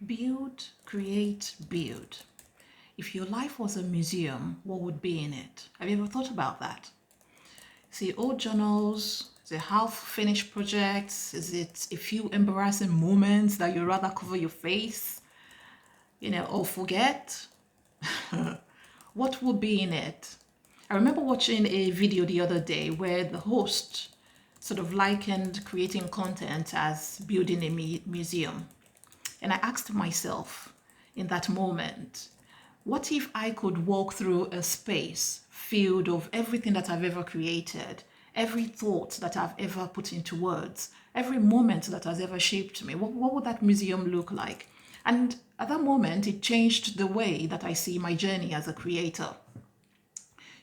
Build, create, build. If your life was a museum, what would be in it? Have you ever thought about that? See, old journals, is it half-finished projects? Is it a few embarrassing moments that you'd rather cover your face, or forget? What would be in it? I remember watching a video the other day where the host sort of likened creating content as building a museum. And I asked myself in that moment, what if I could walk through a space filled of everything that I've ever created, every thought that I've ever put into words, every moment that has ever shaped me? What would that museum look like? And at that moment, it changed the way that I see my journey as a creator.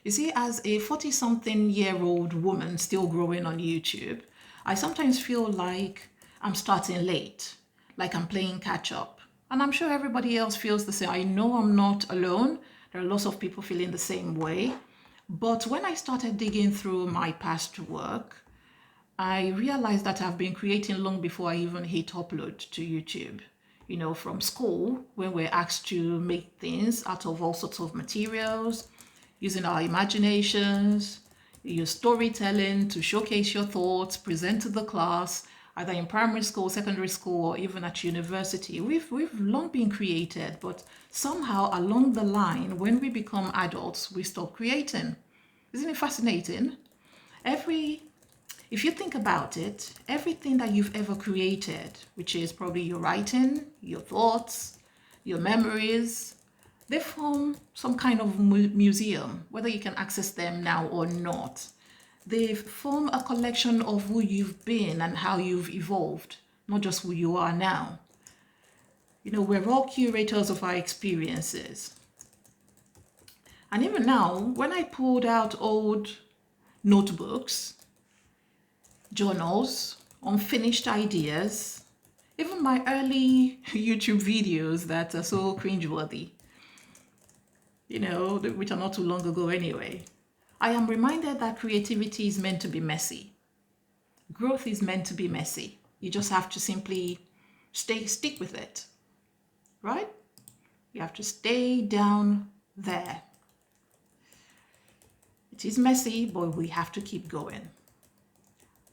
You see, as a 40-something-year-old woman still growing on YouTube, I sometimes feel like I'm starting late, like I'm playing catch up. And I'm sure everybody else feels the same. I know I'm not alone. There are lots of people feeling the same way. But when I started digging through my past work, I realized that I've been creating long before I even hit upload to YouTube. From school, when we're asked to make things out of all sorts of materials, using our imaginations, use storytelling to showcase your thoughts, present to the class, either in primary school, secondary school, or even at university. We've long been created, but somehow along the line, when we become adults, we stop creating. Isn't it fascinating? If you think about it, everything that you've ever created, which is probably your writing, your thoughts, your memories, they form some kind of museum, whether you can access them now or not. They form a collection of who you've been and how you've evolved, not just who you are now. We're all curators of our experiences. And even now, when I pulled out old notebooks, journals, unfinished ideas, even my early YouTube videos that are so cringeworthy, which are not too long ago anyway, I am reminded that creativity is meant to be messy. Growth is meant to be messy. You just have to simply stick with it, right? You have to stay down there. It is messy, but we have to keep going.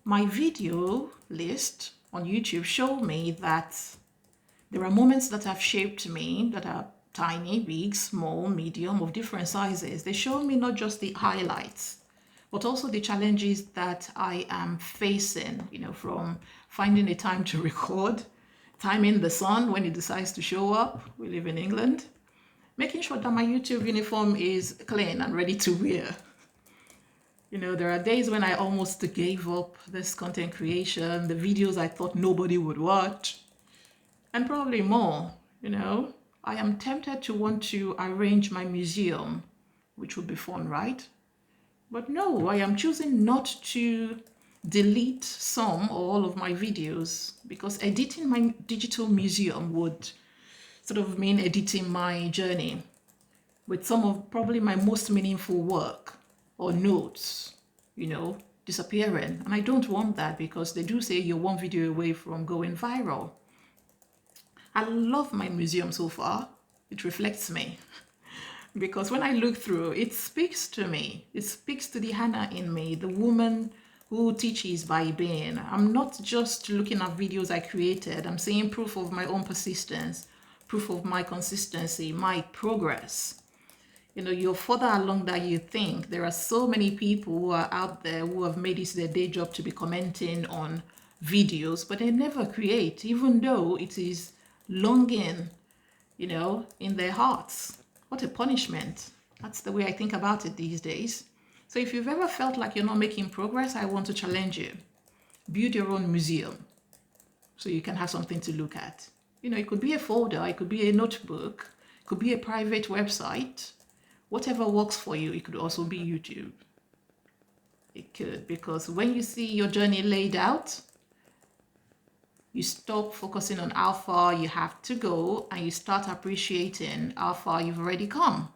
My video list on YouTube showed me that there are moments that have shaped me that are tiny, big, small, medium, of different sizes. They show me not just the highlights, but also the challenges that I am facing, from finding a time to record, timing the sun when it decides to show up. We live in England. Making sure that my YouTube uniform is clean and ready to wear. There are days when I almost gave up this content creation, the videos I thought nobody would watch, and probably more, I am tempted to want to arrange my museum, which would be fun, right? But no, I am choosing not to delete some or all of my videos, because editing my digital museum would sort of mean editing my journey with some of probably my most meaningful work or notes, disappearing. And I don't want that, because they do say you're one video away from going viral. I love my museum so far. It reflects me. Because when I look through, it speaks to me. It speaks to the Hannah in me, the woman who teaches by being. I'm not just looking at videos I created. I'm seeing proof of my own persistence, proof of my consistency, my progress. You're further along than you think. There are so many people who are out there who have made it their day job to be commenting on videos, but they never create, even though it is longing, in their hearts. What a punishment. That's the way I think about it these days. So if you've ever felt like you're not making progress, I want to challenge you. Build your own museum so you can have something to look at. It could be a folder, it could be a notebook, it could be a private website. Whatever works for you. It could also be YouTube. It could, because when you see your journey laid out, you stop focusing on how far you have to go and you start appreciating how far you've already come.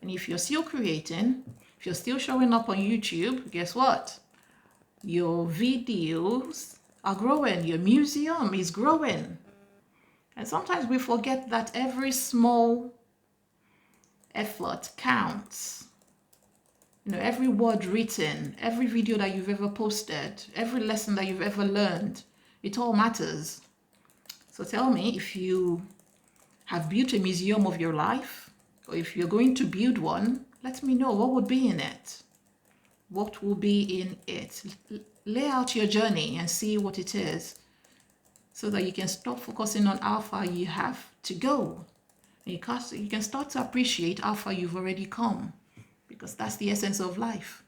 And if you're still creating, if you're still showing up on YouTube, guess what? Your videos are growing. Your museum is growing. And sometimes we forget that every small effort counts. Every word written, every video that you've ever posted, every lesson that you've ever learned, it all matters. So tell me, if you have built a museum of your life, or if you're going to build one, let me know what would be in it. What will be in it? Lay out your journey and see what it is, so that you can stop focusing on how far you have to go. You can start to appreciate how far you've already come, because that's the essence of life.